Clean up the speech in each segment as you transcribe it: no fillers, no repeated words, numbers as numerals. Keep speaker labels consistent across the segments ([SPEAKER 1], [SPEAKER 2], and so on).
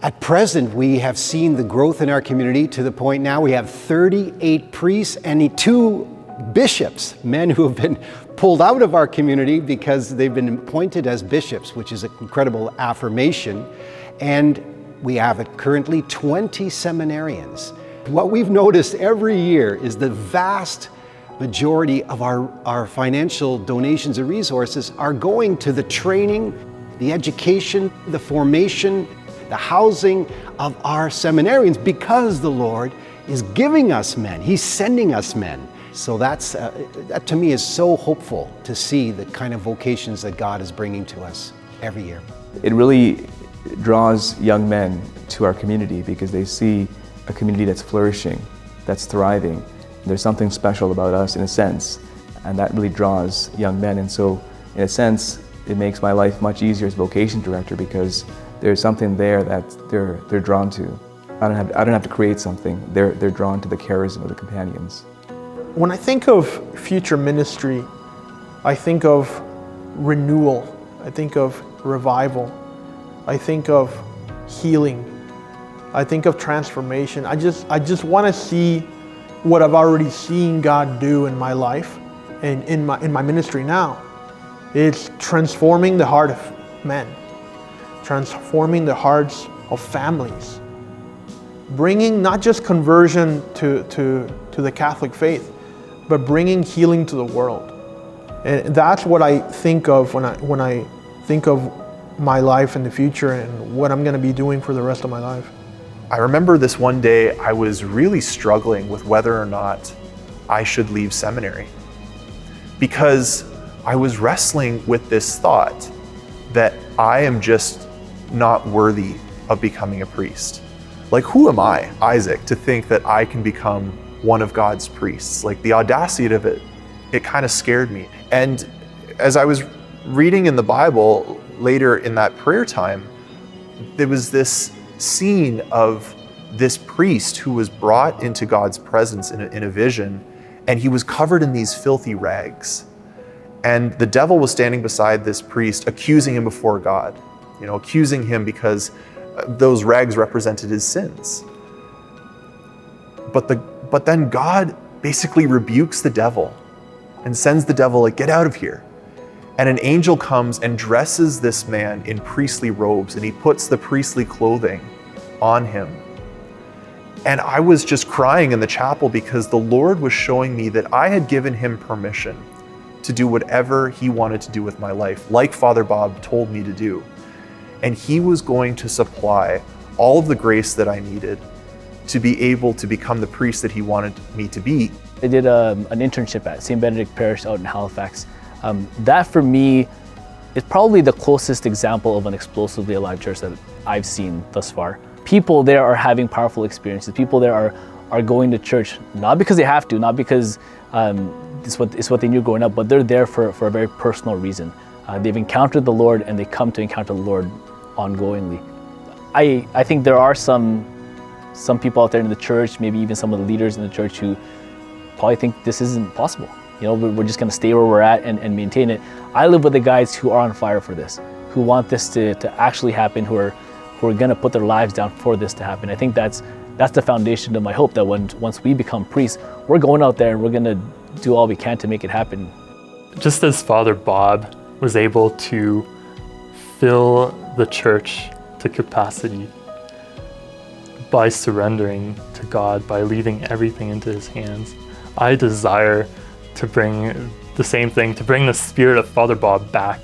[SPEAKER 1] At present, we have seen the growth in our community to the point now we have 38 priests and 2 bishops, men who have been pulled out of our community because they've been appointed as bishops, which is an incredible affirmation. And we have currently 20 seminarians. What we've noticed every year is the vast majority of our financial donations and resources are going to the training, the education, the formation, the housing of our seminarians, because the Lord is giving us men. He's sending us men. So that to me is so hopeful to see the kind of vocations that God is bringing to us every year.
[SPEAKER 2] It really draws young men to our community because they see a community that's flourishing, that's thriving. There's something special about us in a sense, and that really draws young men. And so in a sense, it makes my life much easier as vocation director because there's something there that they're drawn to. I don't have to create something. They're drawn to the charism of the companions.
[SPEAKER 3] When I think of future ministry, I think of renewal. I think of revival. I think of healing. I think of transformation. I just want to see what I've already seen God do in my life and in my ministry now. It's transforming the heart of men, transforming the hearts of families, bringing not just conversion to the Catholic faith, but bringing healing to the world. And that's what I think of when I think of my life in the future and what I'm going to be doing for the rest of my life.
[SPEAKER 4] I remember this one day I was really struggling with whether or not I should leave seminary, because I was wrestling with this thought that I am just not worthy of becoming a priest. Like, who am I, Isaac, to think that I can become one of God's priests? Like, the audacity of it kind of scared me. And as I was reading in the Bible later in that prayer time, there was this scene of this priest who was brought into God's presence in a vision, and he was covered in these filthy rags. And the devil was standing beside this priest, accusing him before God, accusing him because those rags represented his sins. But then God basically rebukes the devil and sends the devil, like, get out of here. And an angel comes and dresses this man in priestly robes, and he puts the priestly clothing on him. And I was just crying in the chapel because the Lord was showing me that I had given him permission to do whatever he wanted to do with my life, like Father Bob told me to do. And he was going to supply all of the grace that I needed to be able to become the priest that he wanted me to be.
[SPEAKER 5] I did an internship at St. Benedict Parish out in Halifax. That for me is probably the closest example of an explosively alive church that I've seen thus far. People there are having powerful experiences. People there are going to church, not because they have to, not because it's what they knew growing up, but they're there for a very personal reason. They've encountered the Lord, and they come to encounter the Lord ongoingly. I think there are some people out there in the church, maybe even some of the leaders in the church, who probably think this isn't possible. We're just going to stay where we're at and maintain it. I live with the guys who are on fire for this, who want this to actually happen, who are going to put their lives down for this to happen. I think that's the foundation of my hope, that once we become priests, we're going out there and we're going to do all we can to make it happen.
[SPEAKER 6] Just as Father Bob was able to fill the church to capacity by surrendering to God, by leaving everything into his hands, I desire to bring the same thing, to bring the spirit of Father Bob back,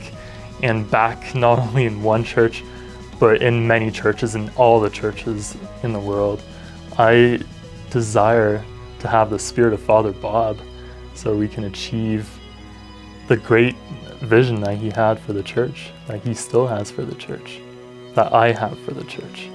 [SPEAKER 6] and back not only in one church, but in many churches, in all the churches in the world. I desire to have the spirit of Father Bob so we can achieve the great vision that he had for the church, that he still has for the church, that I have for the church.